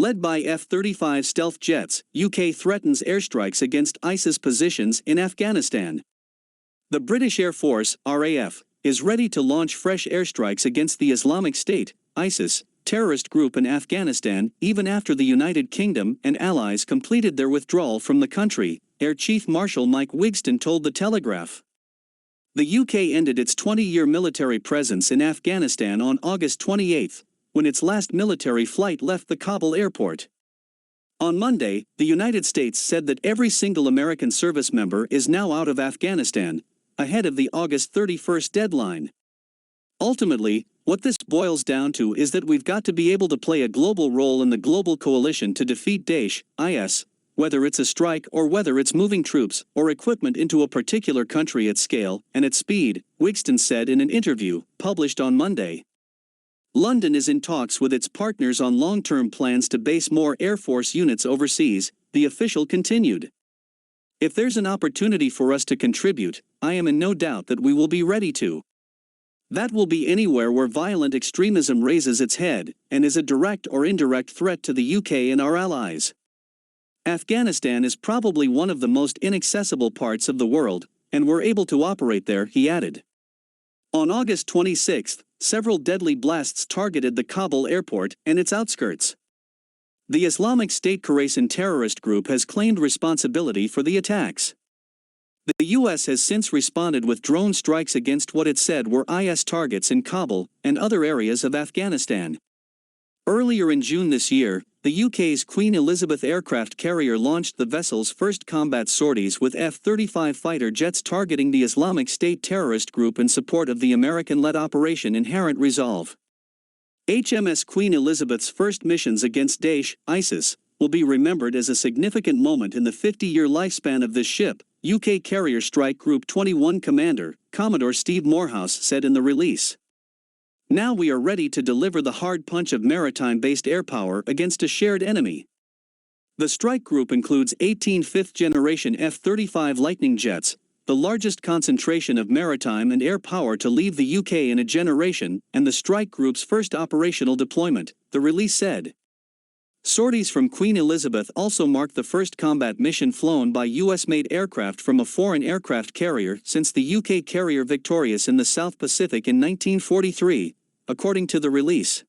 Led by F-35 stealth jets, UK threatens airstrikes against ISIS positions in Afghanistan. The British Air Force, RAF, is ready to launch fresh airstrikes against the Islamic State, ISIS, terrorist group in Afghanistan, even after the United Kingdom and allies completed their withdrawal from the country, Air Chief Marshal Mike Wigston told the Telegraph. The UK ended its 20-year military presence in Afghanistan on August 28, when its last military flight left the Kabul airport. On Monday, the United States said that every single American service member is now out of Afghanistan, ahead of the August 31 deadline. Ultimately, what this boils down to is that we've got to be able to play a global role in the global coalition to defeat Daesh, IS, whether it's a strike or whether it's moving troops or equipment into a particular country at scale and at speed, Wigston said in an interview published on Monday. London is in talks with its partners on long-term plans to base more Air Force units overseas, the official continued. If there's an opportunity for us to contribute, I am in no doubt that we will be ready to. That will be anywhere where violent extremism raises its head and is a direct or indirect threat to the UK and our allies. Afghanistan is probably one of the most inaccessible parts of the world, and we're able to operate there, he added. On August 26, several deadly blasts targeted the Kabul airport and its outskirts. The Islamic State Khorasan terrorist group has claimed responsibility for the attacks. The U.S. has since responded with drone strikes against what it said were IS targets in Kabul and other areas of Afghanistan. Earlier in June this year, the UK's Queen Elizabeth aircraft carrier launched the vessel's first combat sorties with F-35 fighter jets targeting the Islamic State terrorist group in support of the American-led Operation Inherent Resolve. HMS Queen Elizabeth's first missions against Daesh, ISIS, will be remembered as a significant moment in the 50-year lifespan of this ship, UK Carrier Strike Group 21 Commander, Commodore Steve Morehouse said in the release. Now we are ready to deliver the hard punch of maritime-based air power against a shared enemy. The strike group includes 18 fifth-generation F-35 Lightning jets, the largest concentration of maritime and air power to leave the UK in a generation, and the strike group's first operational deployment, the release said. Sorties from Queen Elizabeth also marked the first combat mission flown by US-made aircraft from a foreign aircraft carrier since the UK carrier Victorious in the South Pacific in 1943, according to the release.